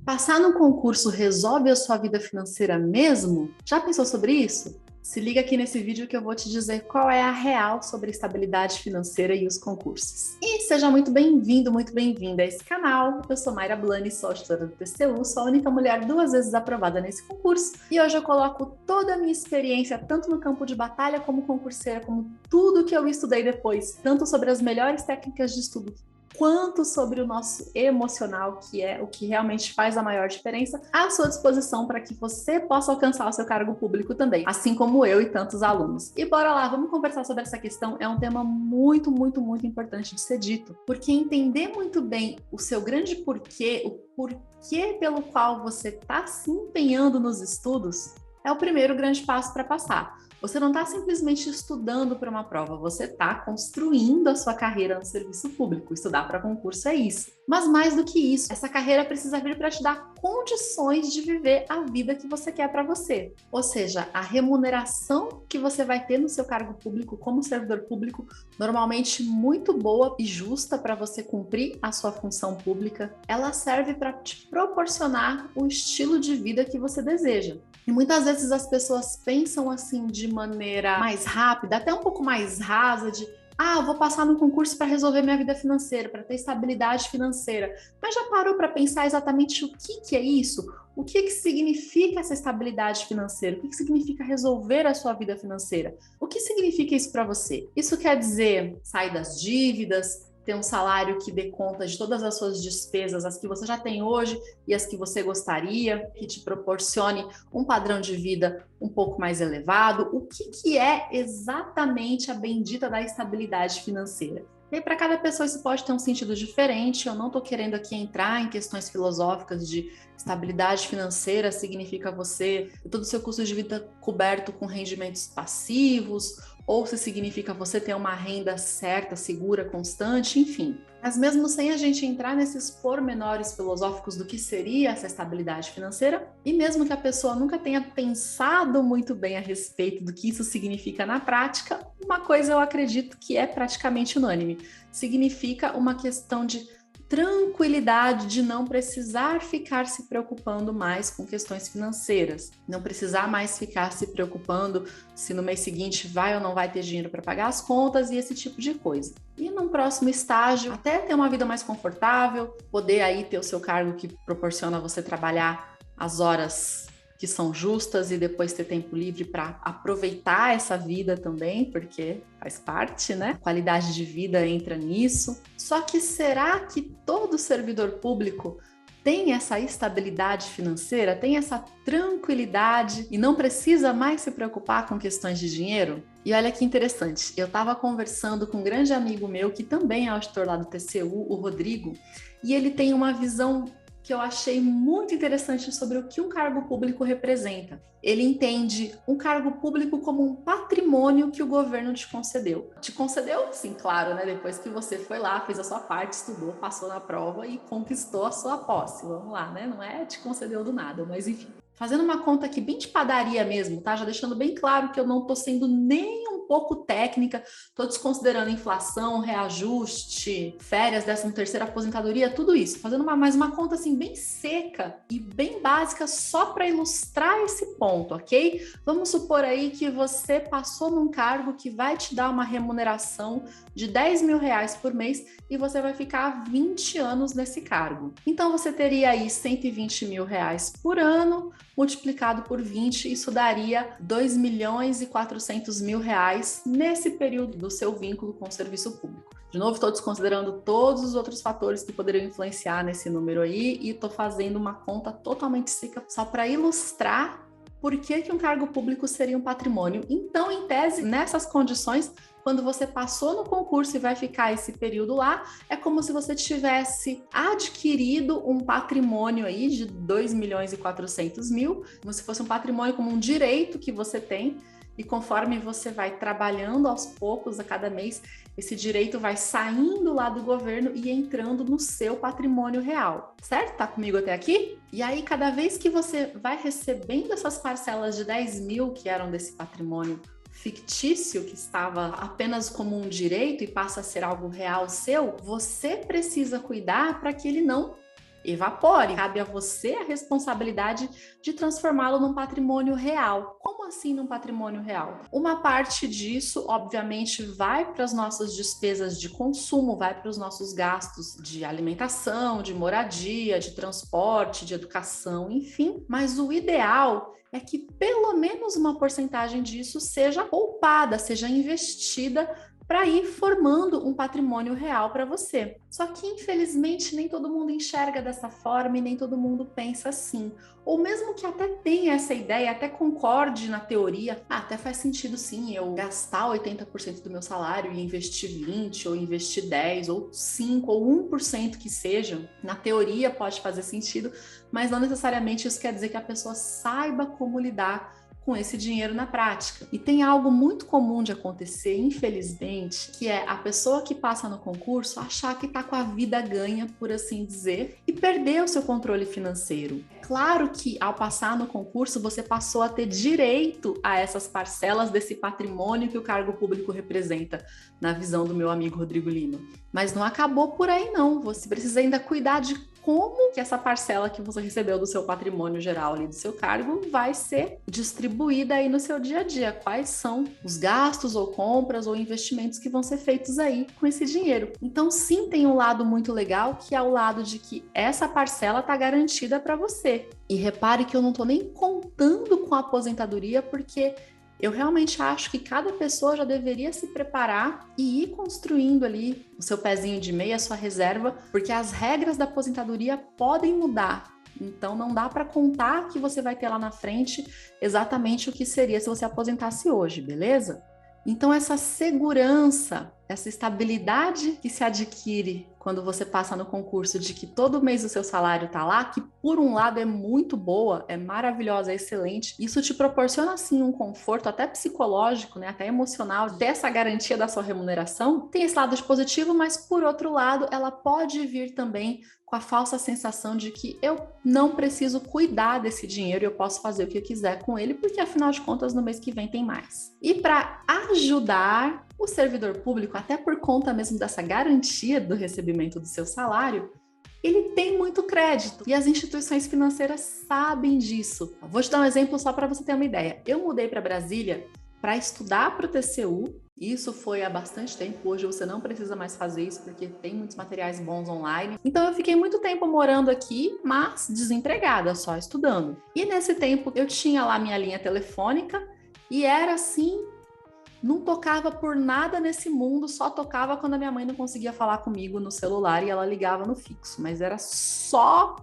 Passar no concurso resolve a sua vida financeira mesmo? Já pensou sobre isso? Se liga aqui nesse vídeo que eu vou te dizer qual é a real sobre a estabilidade financeira e os concursos. E seja muito bem-vindo, muito bem-vinda a esse canal. Eu sou Mayra Blani, sou auditora do TCU, sou a única mulher 2 vezes aprovada nesse concurso. E hoje eu coloco toda a minha experiência, tanto no campo de batalha como concurseira, como tudo que eu estudei depois, tanto sobre as melhores técnicas de estudo, quanto sobre o nosso emocional, que é o que realmente faz a maior diferença, à sua disposição para que você possa alcançar o seu cargo público também, assim como eu e tantos alunos. E bora lá, vamos conversar sobre essa questão. É um tema muito, muito, muito importante de ser dito, porque entender muito bem o seu grande porquê, o porquê pelo qual você está se empenhando nos estudos, é o primeiro grande passo para passar. Você não está simplesmente estudando para uma prova, você está construindo a sua carreira no serviço público. Estudar para concurso é isso. Mas mais do que isso, essa carreira precisa vir para te dar condições de viver a vida que você quer para você. Ou seja, a remuneração que você vai ter no seu cargo público como servidor público, normalmente muito boa e justa para você cumprir a sua função pública, ela serve para te proporcionar o estilo de vida que você deseja. E muitas vezes as pessoas pensam assim de maneira mais rápida, até um pouco mais rasa, de eu vou passar no concurso para resolver minha vida financeira, para ter estabilidade financeira. Mas já parou para pensar exatamente o que é isso? O que significa essa estabilidade financeira? O que significa resolver a sua vida financeira? O que significa isso para você? Isso quer dizer sair das dívidas, ter um salário que dê conta de todas as suas despesas, as que você já tem hoje e as que você gostaria, que te proporcione um padrão de vida um pouco mais elevado. O que é exatamente a bendita da estabilidade financeira? E para cada pessoa isso pode ter um sentido diferente. Eu não estou querendo aqui entrar em questões filosóficas de estabilidade financeira significa você ter todo o seu custo de vida coberto com rendimentos passivos, ou se significa você ter uma renda certa, segura, constante, enfim. Mas mesmo sem a gente entrar nesses pormenores filosóficos do que seria essa estabilidade financeira, e mesmo que a pessoa nunca tenha pensado muito bem a respeito do que isso significa na prática, uma coisa eu acredito que é praticamente unânime. Significa uma questão de tranquilidade de não precisar ficar se preocupando mais com questões financeiras, não precisar mais ficar se preocupando se no mês seguinte vai ou não vai ter dinheiro para pagar as contas e esse tipo de coisa. E num próximo estágio, até ter uma vida mais confortável, poder aí ter o seu cargo que proporciona você trabalhar as horas que são justas e depois ter tempo livre para aproveitar essa vida também, porque faz parte, né? A qualidade de vida entra nisso. Só que será que todo servidor público tem essa estabilidade financeira, tem essa tranquilidade e não precisa mais se preocupar com questões de dinheiro? E olha que interessante, eu estava conversando com um grande amigo meu, que também é auditor lá do TCU, o Rodrigo, e ele tem uma visão que eu achei muito interessante sobre o que um cargo público representa. Ele entende um cargo público como um patrimônio que o governo te concedeu. Te concedeu, sim, claro, né? Depois que você foi lá, fez a sua parte, estudou, passou na prova e conquistou a sua posse. Vamos lá, né? Não é te concedeu do nada, mas enfim. Fazendo uma conta aqui bem de padaria mesmo, tá? Já deixando bem claro que eu não tô sendo nem um pouco técnica, tô desconsiderando inflação, reajuste, férias, 13ª aposentadoria, tudo isso. Fazendo mais uma conta assim bem seca e bem básica só para ilustrar esse ponto, ok? Vamos supor aí que você passou num cargo que vai te dar uma remuneração de R$ 10.000 por mês e você vai ficar 20 anos nesse cargo. Então você teria aí R$ 120.000 por ano, multiplicado por 20, isso daria R$ 2.400.000 nesse período do seu vínculo com o serviço público. De novo, estou desconsiderando todos os outros fatores que poderiam influenciar nesse número aí e estou fazendo uma conta totalmente seca só para ilustrar por que um cargo público seria um patrimônio. Então, em tese, nessas condições, quando você passou no concurso e vai ficar esse período lá, é como se você tivesse adquirido um patrimônio aí de R$ 2.400.000, como se fosse um patrimônio como um direito que você tem, e conforme você vai trabalhando aos poucos a cada mês, esse direito vai saindo lá do governo e entrando no seu patrimônio real. Certo? Tá comigo até aqui? E aí, cada vez que você vai recebendo essas parcelas de 10 mil que eram desse patrimônio fictício, que estava apenas como um direito e passa a ser algo real seu, você precisa cuidar para que ele não evapore. Cabe a você a responsabilidade de transformá-lo num patrimônio real. Como assim num patrimônio real? Uma parte disso, obviamente, vai para as nossas despesas de consumo, vai para os nossos gastos de alimentação, de moradia, de transporte, de educação, enfim. Mas o ideal é que pelo menos uma porcentagem disso seja poupada, seja investida para ir formando um patrimônio real para você. Só que, infelizmente, nem todo mundo enxerga dessa forma e nem todo mundo pensa assim. Ou mesmo que até tenha essa ideia, até concorde na teoria, até faz sentido sim eu gastar 80% do meu salário e investir 20%, ou investir 10%, ou 5%, ou 1% que seja. Na teoria pode fazer sentido, mas não necessariamente isso quer dizer que a pessoa saiba como lidar com esse dinheiro na prática. E tem algo muito comum de acontecer, infelizmente, que é a pessoa que passa no concurso achar que está com a vida ganha, por assim dizer, e perder o seu controle financeiro. Claro que ao passar no concurso, você passou a ter direito a essas parcelas desse patrimônio que o cargo público representa, na visão do meu amigo Rodrigo Lima. Mas não acabou por aí, não. Você precisa ainda cuidar de como que essa parcela que você recebeu do seu patrimônio geral ali do seu cargo vai ser distribuída aí no seu dia a dia. Quais são os gastos ou compras ou investimentos que vão ser feitos aí com esse dinheiro. Então, sim, tem um lado muito legal, que é o lado de que essa parcela está garantida para você. E repare que eu não estou nem contando com a aposentadoria, porque eu realmente acho que cada pessoa já deveria se preparar e ir construindo ali o seu pezinho de meia, a sua reserva, porque as regras da aposentadoria podem mudar. Então não dá para contar que você vai ter lá na frente exatamente o que seria se você aposentasse hoje, beleza? Então essa segurança, essa estabilidade que se adquire quando você passa no concurso de que todo mês o seu salário está lá, que por um lado é muito boa, é maravilhosa, é excelente, isso te proporciona sim um conforto até psicológico, né, até emocional, dessa garantia da sua remuneração. Tem esse lado de positivo, mas por outro lado ela pode vir também com a falsa sensação de que eu não preciso cuidar desse dinheiro e eu posso fazer o que eu quiser com ele, porque afinal de contas no mês que vem tem mais. E para ajudar o servidor público, até por conta mesmo dessa garantia do recebimento do seu salário, ele tem muito crédito e as instituições financeiras sabem disso. Vou te dar um exemplo só para você ter uma ideia. Eu mudei para Brasília para estudar para o TCU. Isso foi há bastante tempo. Hoje você não precisa mais fazer isso porque tem muitos materiais bons online. Então eu fiquei muito tempo morando aqui, mas desempregada, só estudando. E nesse tempo eu tinha lá minha linha telefônica e era assim, não tocava por nada nesse mundo, só tocava quando a minha mãe não conseguia falar comigo no celular e ela ligava no fixo, mas era só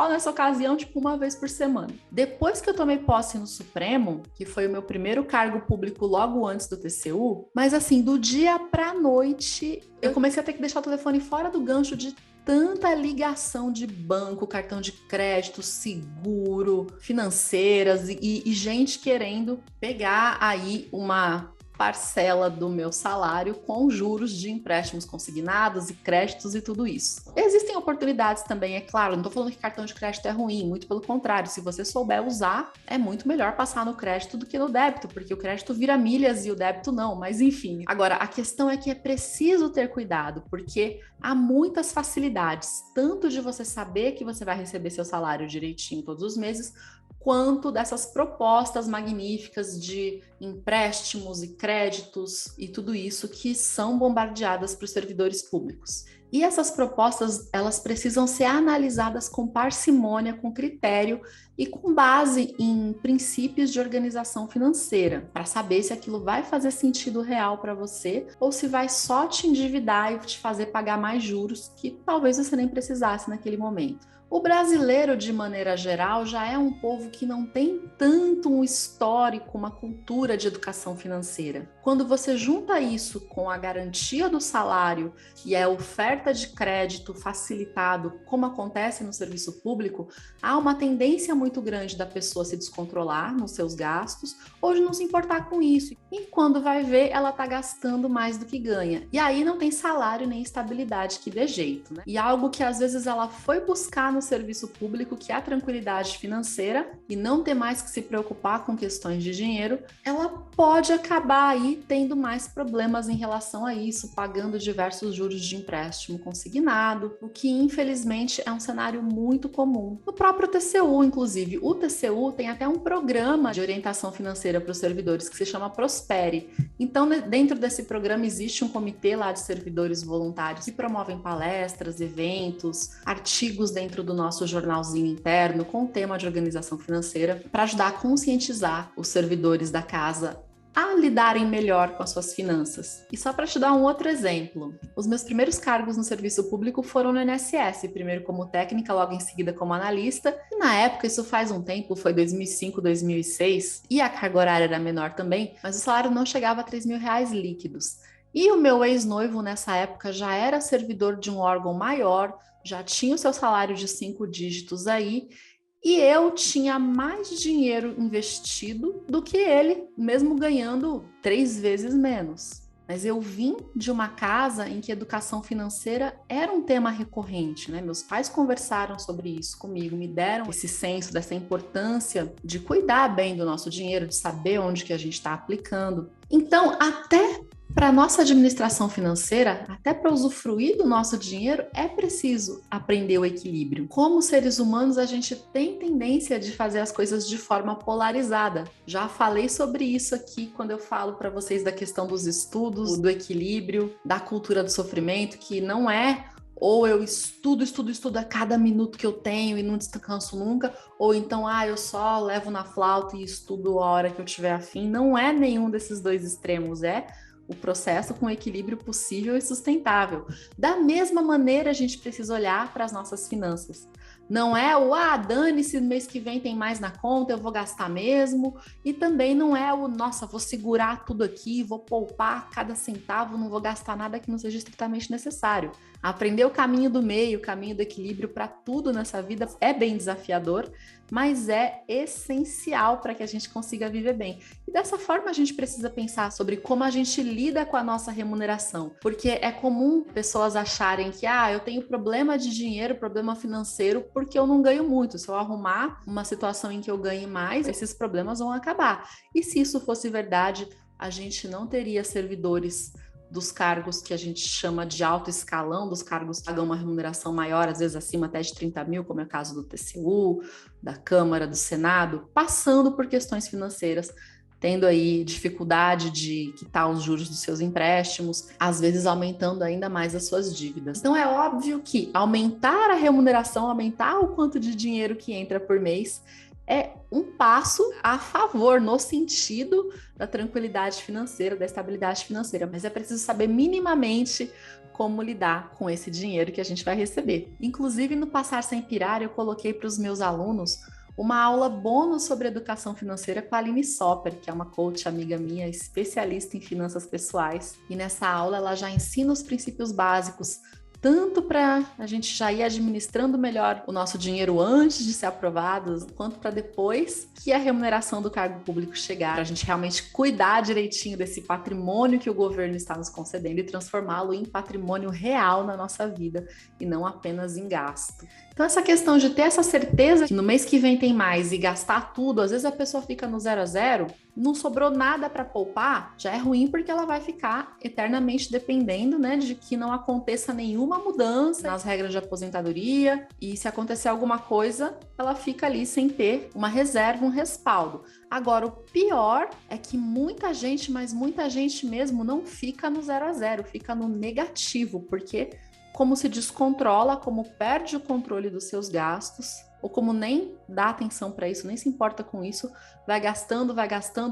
nessa ocasião, tipo uma vez por semana. Depois que eu tomei posse no Supremo, que foi o meu primeiro cargo público logo antes do TCU, mas assim, do dia pra noite, eu comecei a ter que deixar o telefone fora do gancho de tanta ligação de banco, cartão de crédito, seguro, financeiras e gente querendo pegar aí uma parcela do meu salário com juros de empréstimos consignados e créditos e tudo isso. Existem oportunidades também, é claro, não estou falando que cartão de crédito é ruim, muito pelo contrário, se você souber usar, é muito melhor passar no crédito do que no débito, porque o crédito vira milhas e o débito não, mas enfim. Agora, a questão é que é preciso ter cuidado, porque há muitas facilidades, tanto de você saber que você vai receber seu salário direitinho todos os meses, quanto dessas propostas magníficas de empréstimos e créditos e tudo isso que são bombardeadas para os servidores públicos. E essas propostas, elas precisam ser analisadas com parcimônia, com critério e com base em princípios de organização financeira, para saber se aquilo vai fazer sentido real para você ou se vai só te endividar e te fazer pagar mais juros que talvez você nem precisasse naquele momento. O brasileiro, de maneira geral, já é um povo que não tem tanto um histórico, uma cultura de educação financeira. Quando você junta isso com a garantia do salário e a oferta de crédito facilitado, como acontece no serviço público, há uma tendência muito grande da pessoa se descontrolar nos seus gastos ou de não se importar com isso. E quando vai ver, ela está gastando mais do que ganha. E aí não tem salário nem estabilidade que dê jeito, né? E algo que às vezes ela foi buscar no serviço público, que é a tranquilidade financeira e não ter mais que se preocupar com questões de dinheiro, ela pode acabar aí aí tendo mais problemas em relação a isso, pagando diversos juros de empréstimo consignado, o que infelizmente é um cenário muito comum. No próprio TCU, inclusive, o TCU tem até um programa de orientação financeira para os servidores que se chama Prospere. Então, dentro desse programa existe um comitê lá de servidores voluntários que promovem palestras, eventos, artigos dentro do nosso jornalzinho interno com o tema de organização financeira para ajudar a conscientizar os servidores da casa a lidarem melhor com as suas finanças. E só para te dar um outro exemplo, os meus primeiros cargos no serviço público foram no INSS, primeiro como técnica, logo em seguida como analista, e na época, isso faz um tempo, foi 2005, 2006, e a carga horária era menor também, mas o salário não chegava a R$ 3.000 líquidos. E o meu ex-noivo, nessa época, já era servidor de um órgão maior, já tinha o seu salário de 5 dígitos aí, e eu tinha mais dinheiro investido do que ele, mesmo ganhando 3 vezes menos. Mas eu vim de uma casa em que educação financeira era um tema recorrente, né? Meus pais conversaram sobre isso comigo, me deram esse senso dessa importância de cuidar bem do nosso dinheiro, de saber onde que a gente está aplicando. Então, até para a nossa administração financeira, até para usufruir do nosso dinheiro, é preciso aprender o equilíbrio. Como seres humanos, a gente tem tendência de fazer as coisas de forma polarizada. Já falei sobre isso aqui quando eu falo para vocês da questão dos estudos, do equilíbrio, da cultura do sofrimento, que não é ou eu estudo a cada minuto que eu tenho e não descanso nunca, ou então, eu só levo na flauta e estudo a hora que eu tiver afim. Não é nenhum desses dois extremos, é o processo com equilíbrio possível e sustentável. Da mesma maneira, a gente precisa olhar para as nossas finanças. Não é o, dane-se, no mês que vem tem mais na conta, eu vou gastar mesmo. E também não é o, nossa, vou segurar tudo aqui, vou poupar cada centavo, não vou gastar nada que não seja estritamente necessário. Aprender o caminho do meio, o caminho do equilíbrio para tudo nessa vida é bem desafiador, mas é essencial para que a gente consiga viver bem. E dessa forma a gente precisa pensar sobre como a gente lida com a nossa remuneração, porque é comum pessoas acharem que eu tenho problema de dinheiro, problema financeiro, porque eu não ganho muito. Se eu arrumar uma situação em que eu ganhe mais, esses problemas vão acabar. E se isso fosse verdade, a gente não teria servidores dos cargos que a gente chama de alto escalão, dos cargos que pagam uma remuneração maior, às vezes acima até de 30 mil, como é o caso do TCU, da Câmara, do Senado, passando por questões financeiras, tendo aí dificuldade de quitar os juros dos seus empréstimos, às vezes aumentando ainda mais as suas dívidas. Então é óbvio que aumentar a remuneração, aumentar o quanto de dinheiro que entra por mês, é um passo a favor no sentido da tranquilidade financeira, da estabilidade financeira, mas é preciso saber minimamente como lidar com esse dinheiro que a gente vai receber. Inclusive, no Passar Sem Pirar, eu coloquei para os meus alunos uma aula bônus sobre educação financeira com a Aline Sopper, que é uma coach amiga minha, especialista em finanças pessoais. E nessa aula ela já ensina os princípios básicos, tanto para a gente já ir administrando melhor o nosso dinheiro antes de ser aprovado, quanto para depois que a remuneração do cargo público chegar, para a gente realmente cuidar direitinho desse patrimônio que o governo está nos concedendo e transformá-lo em patrimônio real na nossa vida e não apenas em gasto. Então essa questão de ter essa certeza que no mês que vem tem mais e gastar tudo, às vezes a pessoa fica no 0 a 0, não sobrou nada para poupar, já é ruim porque ela vai ficar eternamente dependendo, né, de que não aconteça nenhuma mudança nas regras de aposentadoria e se acontecer alguma coisa, ela fica ali sem ter uma reserva, um respaldo. Agora, o pior é que muita gente, mas muita gente mesmo não fica no 0 a 0, fica no negativo, porque como se descontrola, como perde o controle dos seus gastos, ou como nem dá atenção para isso, nem se importa com isso, vai gastando,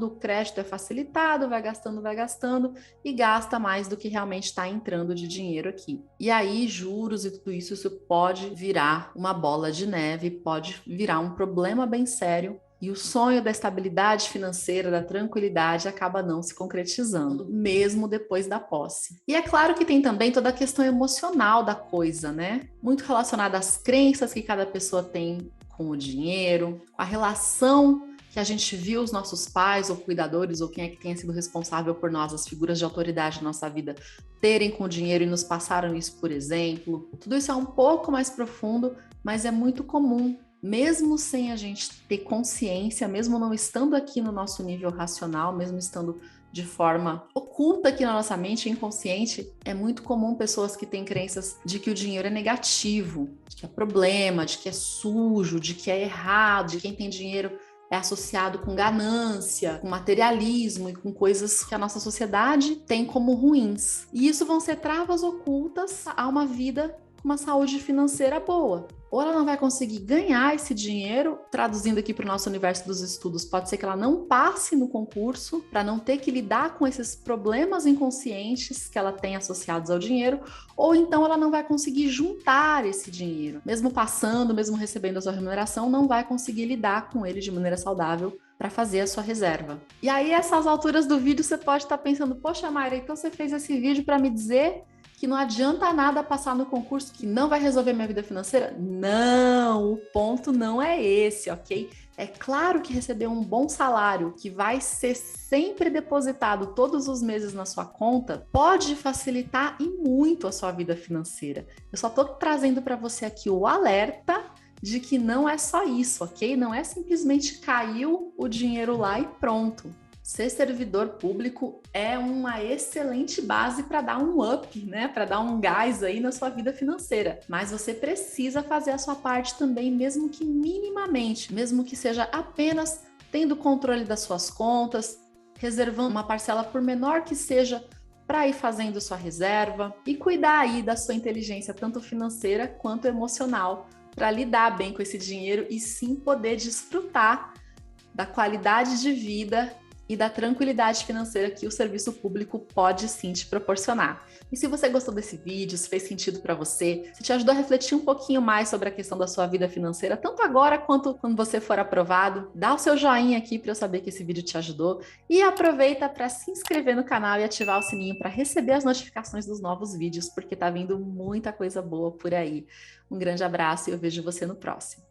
o crédito é facilitado, vai gastando e gasta mais do que realmente está entrando de dinheiro aqui. E aí, juros e tudo isso, isso pode virar uma bola de neve, pode virar um problema bem sério. E o sonho da estabilidade financeira, da tranquilidade, acaba não se concretizando, mesmo depois da posse. E é claro que tem também toda a questão emocional da coisa, né? Muito relacionada às crenças que cada pessoa tem com o dinheiro, com a relação que a gente viu os nossos pais ou cuidadores, ou quem é que tenha sido responsável por nós, as figuras de autoridade na nossa vida, terem com o dinheiro e nos passaram isso, por exemplo. Tudo isso é um pouco mais profundo, mas é muito comum. Mesmo sem a gente ter consciência, mesmo não estando aqui no nosso nível racional, mesmo estando de forma oculta aqui na nossa mente, inconsciente. É muito comum pessoas que têm crenças de que o dinheiro é negativo, de que é problema, de que é sujo, de que é errado, de que quem tem dinheiro é associado com ganância, com materialismo e com coisas que a nossa sociedade tem como ruins. E isso vão ser travas ocultas a uma vida com uma saúde financeira boa. Ou ela não vai conseguir ganhar esse dinheiro, traduzindo aqui para o nosso universo dos estudos, pode ser que ela não passe no concurso, para não ter que lidar com esses problemas inconscientes que ela tem associados ao dinheiro, ou então ela não vai conseguir juntar esse dinheiro. Mesmo passando, mesmo recebendo a sua remuneração, não vai conseguir lidar com ele de maneira saudável para fazer a sua reserva. E aí, essas alturas do vídeo, você pode estar pensando, poxa, Mayra, então você fez esse vídeo para me dizer que não adianta nada passar no concurso, que não vai resolver minha vida financeira? Não, o ponto não é esse, ok? É claro que receber um bom salário, que vai ser sempre depositado todos os meses na sua conta, pode facilitar e muito a sua vida financeira. Eu só estou trazendo para você aqui o alerta de que não é só isso, ok? Não é simplesmente caiu o dinheiro lá e pronto. Ser servidor público é uma excelente base para dar um up, né? Para dar um gás aí na sua vida financeira. Mas você precisa fazer a sua parte também, mesmo que minimamente, mesmo que seja apenas tendo controle das suas contas, reservando uma parcela, por menor que seja, para ir fazendo sua reserva e cuidar aí da sua inteligência, tanto financeira quanto emocional, para lidar bem com esse dinheiro e sim poder desfrutar da qualidade de vida e da tranquilidade financeira que o serviço público pode sim te proporcionar. E se você gostou desse vídeo, se fez sentido para você, se te ajudou a refletir um pouquinho mais sobre a questão da sua vida financeira, tanto agora quanto quando você for aprovado, dá o seu joinha aqui para eu saber que esse vídeo te ajudou e aproveita para se inscrever no canal e ativar o sininho para receber as notificações dos novos vídeos, porque tá vindo muita coisa boa por aí. Um grande abraço e eu vejo você no próximo.